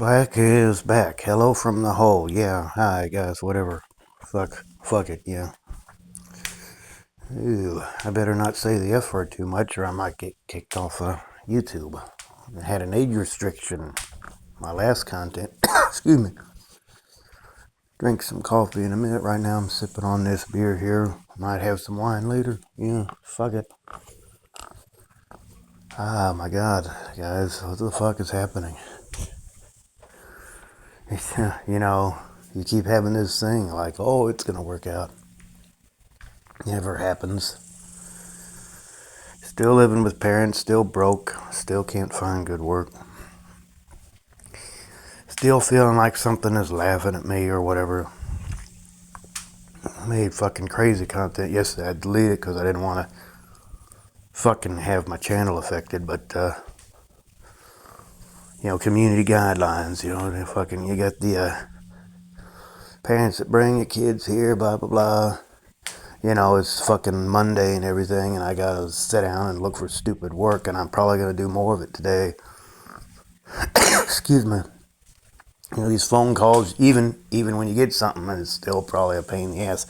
Black is back. Hello from the hole. Yeah, hi guys, whatever. Fuck it, yeah. Ew, I better not say the F word too much or I might get kicked off YouTube. I had an age restriction. My last content. Excuse me. Drink some coffee in a minute. Right now I'm sipping on this beer here. Might have some wine later. Yeah, fuck it. Ah, my god, guys, what the fuck is happening? You know, you keep having this thing like, oh, it's gonna work out. Never happens. Still living with parents, still broke, still can't find good work. Still feeling like something is laughing at me or whatever. I made fucking crazy content yesterday. I deleted it because I didn't want to fucking have my channel affected, but community guidelines, you got the parents that bring the kids here, blah blah blah. It's fucking Monday and everything, and I gotta sit down and look for stupid work, and I'm probably gonna do more of it today. Excuse me. These phone calls, even when you get something, it's still probably a pain in the ass.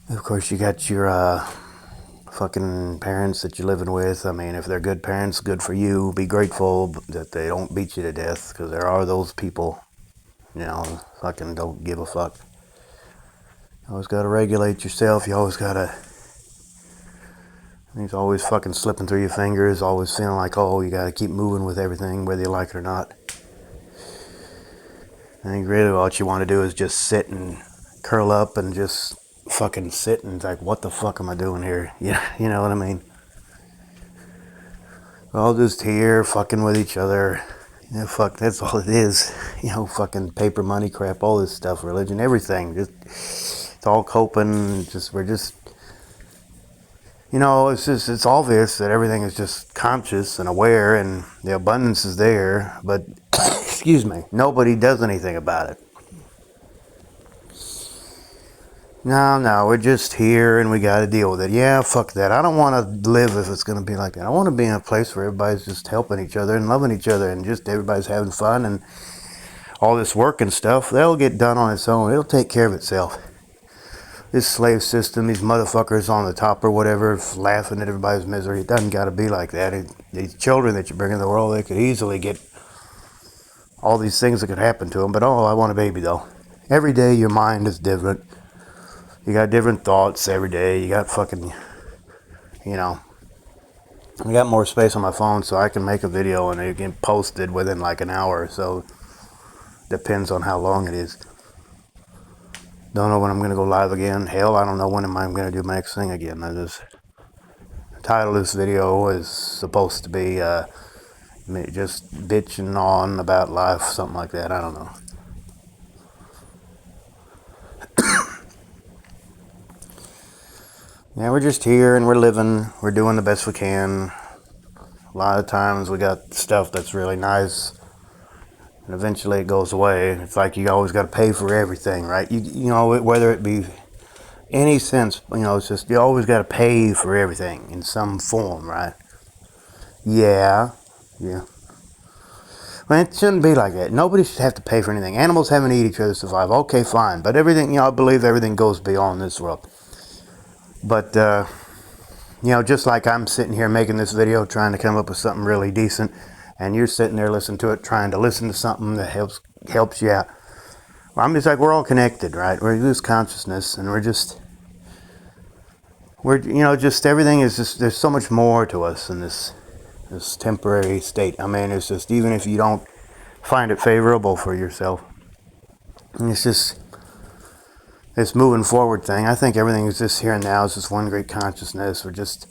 Of course, you got your fucking parents that you're living with. I mean, if they're good parents, good for you. Be grateful that they don't beat you to death, because there are those people, fucking don't give a fuck. You always gotta regulate yourself. You always gotta. He's always fucking slipping through your fingers, always feeling like, oh, you gotta keep moving with everything, whether you like it or not. I think really what you want to do is just sit and curl up and just fucking sit and like, what the fuck am I doing here? Yeah, you know what I mean? We're all just here fucking with each other. Fuck, that's all it is. Fucking paper money crap, all this stuff, religion, everything. It's all coping. We're just it's obvious that everything is just conscious and aware and the abundance is there, but, excuse me, nobody does anything about it. No, we're just here and we gotta deal with it. Yeah, fuck that. I don't want to live if it's gonna be like that. I want to be in a place where everybody's just helping each other and loving each other and just everybody's having fun and all this work and stuff. That'll get done on its own. It'll take care of itself. This slave system, these motherfuckers on the top or whatever, laughing at everybody's misery. It doesn't got to be like that. These children that you bring in the world, they could easily get all these things that could happen to them. But, I want a baby, though. Every day your mind is different. You got different thoughts every day. You got fucking, I got more space on my phone so I can make a video and it get posted within like an hour or so. Depends on how long it is. Don't know when I'm going to go live again. Hell, I don't know when I'm going to do my next thing again. The title of this video is supposed to be just bitching on about life, something like that. I don't know. Yeah, we're just here and we're living. We're doing the best we can. A lot of times we got stuff that's really nice, and eventually it goes away. It's like you always got to pay for everything, right? You know, whether it be any sense, it's just you always got to pay for everything in some form, right? Yeah. Well, it shouldn't be like that. Nobody should have to pay for anything. Animals having to eat each other to survive. Okay, fine. But everything, I believe everything goes beyond this world. But, just like I'm sitting here making this video, trying to come up with something really decent, and you're sitting there listening to it, trying to listen to something that helps you out. Well, I'm just like, we're all connected, right? We're this consciousness, and just everything is just, there's so much more to us in this temporary state. I mean, it's just, even if you don't find it favorable for yourself, it's just this moving forward thing. I think everything is just here and now. It's just one great consciousness. We're just,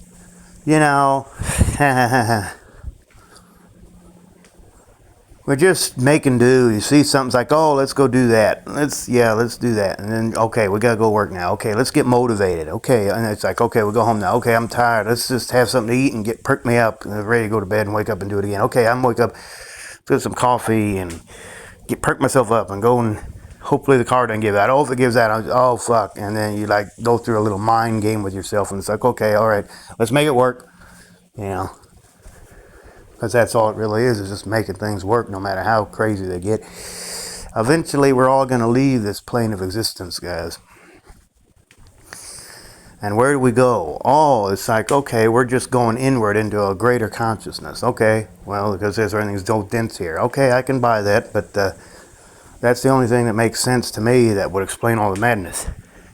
we're just making do. You see something's like, oh, let's go do that. Let's do that. And then, okay, we got to go work now. Okay, let's get motivated. Okay, and it's like, okay, we'll go home now. Okay, I'm tired. Let's just have something to eat and perk me up and ready to go to bed and wake up and do it again. Okay, I'm wake up, get some coffee and perk myself up and go and hopefully the car doesn't give out. Oh, if it gives out, oh, fuck. And then you like go through a little mind game with yourself and it's like, okay, all right, let's make it work. because that's all it really is just making things work no matter how crazy they get. Eventually, we're all going to leave this plane of existence, guys. And where do we go? Oh, it's like, okay, we're just going inward into a greater consciousness. Okay, well, because everything's so dense here. Okay, I can buy that, but that's the only thing that makes sense to me that would explain all the madness.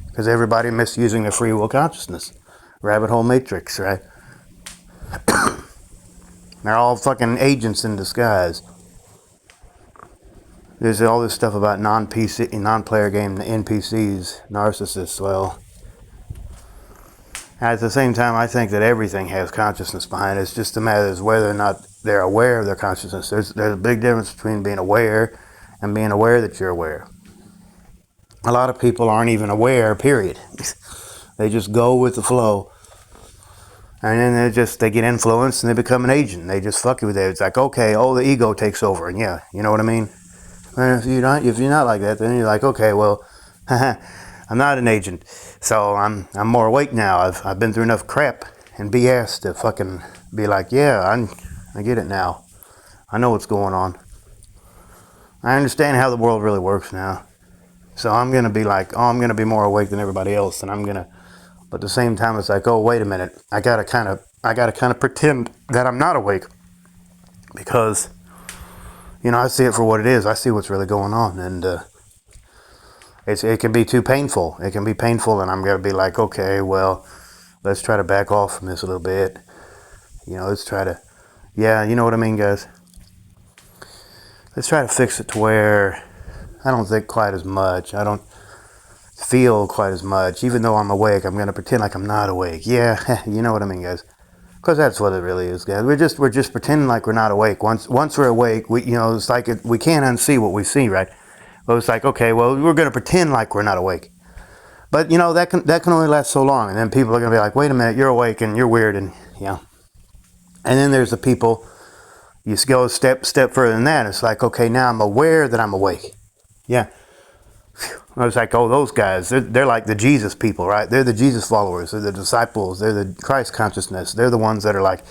Because everybody misusing their free will consciousness. Rabbit hole matrix, right? They're all fucking agents in disguise. There's all this stuff about non-PC, non-player game NPCs, narcissists. Well, at the same time, I think that everything has consciousness behind it. It's just a matter of whether or not they're aware of their consciousness. There's a big difference between being aware and being aware that you're aware. A lot of people aren't even aware, period. They just go with the flow. And then they get influenced and they become an agent. They just fuck with it. It's like, okay, oh, the ego takes over. And yeah, you know what I mean? And if you're not like that, then you're like, okay, well, I'm not an agent. So I'm more awake now. I've been through enough crap and BS to fucking be like, yeah, I get it now. I know what's going on. I understand how the world really works now. So I'm going to be like, oh, I'm going to be more awake than everybody else. And but at the same time, it's like, oh, wait a minute. I got to kind of pretend that I'm not awake. Because, I see it for what it is. I see what's really going on. And it can be too painful. It can be painful. And I'm going to be like, okay, well, let's try to back off from this a little bit. Let's try to, yeah, you know what I mean, guys? Let's try to fix it to where I don't think quite as much. I don't feel quite as much. Even though I'm awake, I'm going to pretend like I'm not awake. Yeah, you know what I mean, guys? Because that's what it really is, guys. We're just pretending like we're not awake. Once we're awake, it's like we can't unsee what we see, right? But it's like, okay, well, we're going to pretend like we're not awake. But, that can only last so long. And then people are going to be like, wait a minute, you're awake and you're weird. And, And then there's the people, you go a step further than that. It's like, okay, now I'm aware that I'm awake. Yeah. I was like, oh, those guys, they're like the Jesus people, right? They're the Jesus followers. They're the disciples. They're the Christ consciousness. They're the ones that are like,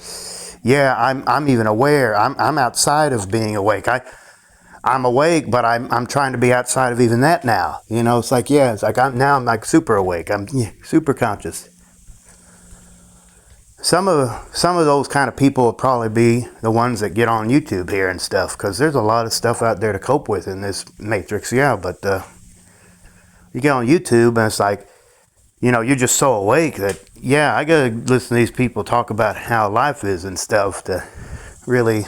yeah, I'm even aware. I'm outside of being awake. I'm awake, but I'm trying to be outside of even that now. It's like, yeah, it's like I'm like super awake. I'm super conscious. Some of those kind of people will probably be the ones that get on YouTube here and stuff, because there's a lot of stuff out there to cope with in this matrix, yeah, but you get on YouTube and it's like, you're just so awake that, yeah, I gotta listen to these people talk about how life is and stuff to really,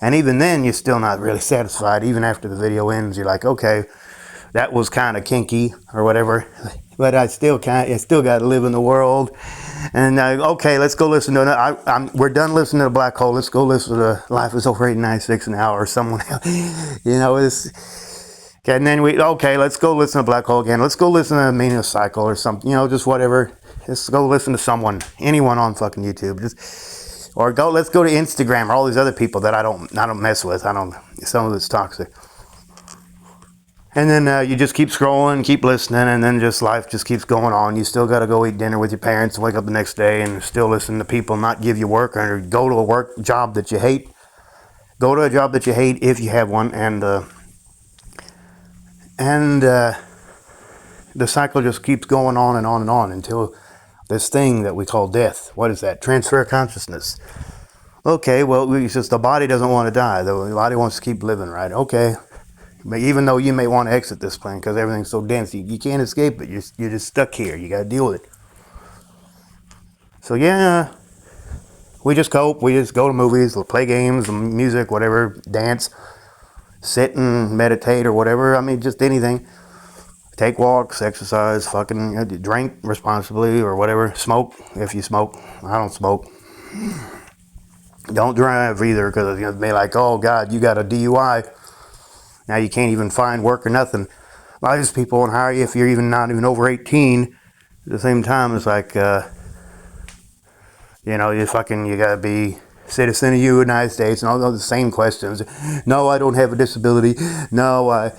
and even then you're still not really satisfied. Even after the video ends, you're like, okay, that was kind of kinky or whatever, but I still got to live in the world. And okay, let's go listen to we're done listening to the Black Hole. Let's go listen to Life is Over 896 an hour or someone else. Okay, and then let's go listen to Black Hole again. Let's go listen to Meaning of Cycle or something. Just whatever. Let's go listen to anyone on fucking YouTube. Let's go to Instagram or all these other people that I don't mess with. Some of it's toxic. And then you just keep scrolling, keep listening, and then life just keeps going on. You still got to go eat dinner with your parents, wake up the next day, and still listen to people not give you work, or go to a job that you hate. Go to a job that you hate if you have one, and the cycle just keeps going on and on and on until this thing that we call death. What is that? Transfer of consciousness. Okay, well, it's just the body doesn't want to die. The body wants to keep living, right? Okay. But even though you may want to exit this plane because everything's so dense, you can't escape it. You're just stuck here. You got to deal with it. So yeah, we just cope. We just go to movies, play games, music, whatever, dance, sit and meditate or whatever. I mean, just anything. Take walks, exercise, fucking drink responsibly or whatever. Smoke if you smoke. I don't smoke. Don't drive either, because it's be like, oh God, you got a DUI. Now you can't even find work or nothing. A lot of these people won't hire you if you're not even over 18. At the same time, it's like, you gotta be citizen of the United States and all those same questions. No, I don't have a disability. No,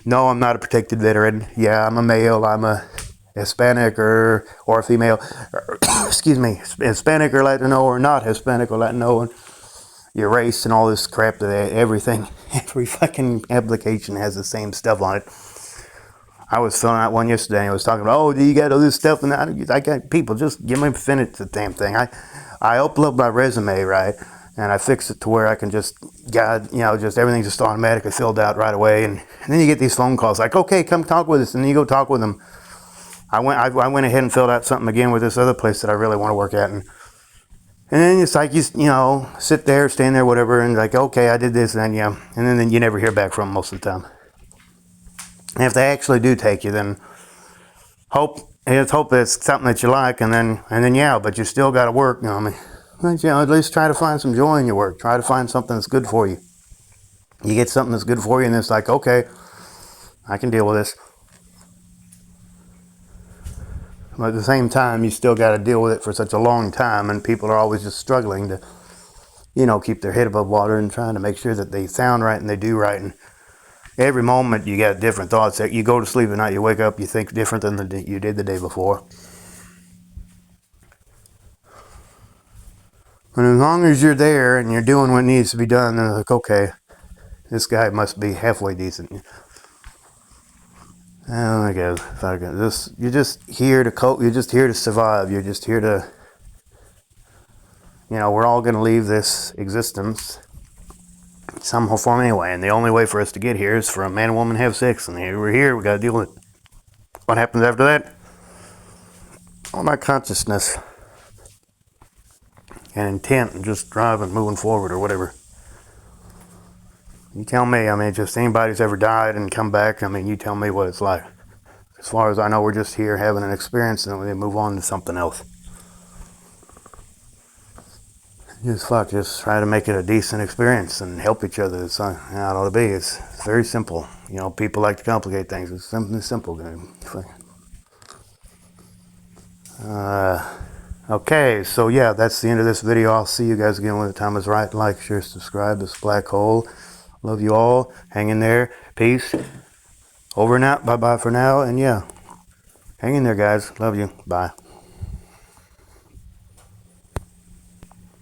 no, I'm not a protected veteran. Yeah, I'm a male. Hispanic or female, or, excuse me, Hispanic or Latino or not Hispanic or Latino, and your race and all this crap that everything, every fucking application has the same stuff on it. I was filling out one yesterday and I was talking about, oh, do you got all this stuff? And I got people, just give me finish the damn thing. I upload my resume, right? And I fix it to where I can just, just everything's just automatically filled out right away. And then you get these phone calls like, okay, come talk with us. And then you go talk with them. I went ahead and filled out something again with this other place that I really want to work at. And then it's like, you sit there, stand there, whatever. And like, okay, I did this. And then you never hear back from them most of the time. And if they actually do take you, then let's hope it's something that you like, and then yeah, but you still got to work. I mean, at least try to find some joy in your work. Try to find something that's good for you. You get something that's good for you, and it's like, okay, I can deal with this. But at the same time, you still got to deal with it for such a long time, and people are always just struggling to, keep their head above water and trying to make sure that they sound right and they do right. And every moment you got different thoughts. You go to sleep at night, you wake up, you think different than you did the day before. And as long as you're there and you're doing what needs to be done, then like, okay, this guy must be halfway decent. Oh my God, you're just here to cope. You're just here to survive. You're just here to, we're all going to leave this existence some form anyway. And the only way for us to get here is for a man and woman to have sex. And we're here, we got to deal with it. What happens after that? All my consciousness and intent and just driving, moving forward or whatever. You tell me, just anybody's ever died and come back, you tell me what it's like. As far as I know, we're just here having an experience and then we move on to something else. Just try to make it a decent experience and help each other. That's how it ought to be. It's very simple. People like to complicate things. It's something simple. Okay, so yeah, that's the end of this video. I'll see you guys again when the time is right. Like, share, subscribe. This Black Hole. Love you all. Hang in there. Peace. Over and out. Bye-bye for now. And yeah, hang in there, guys. Love you. Bye.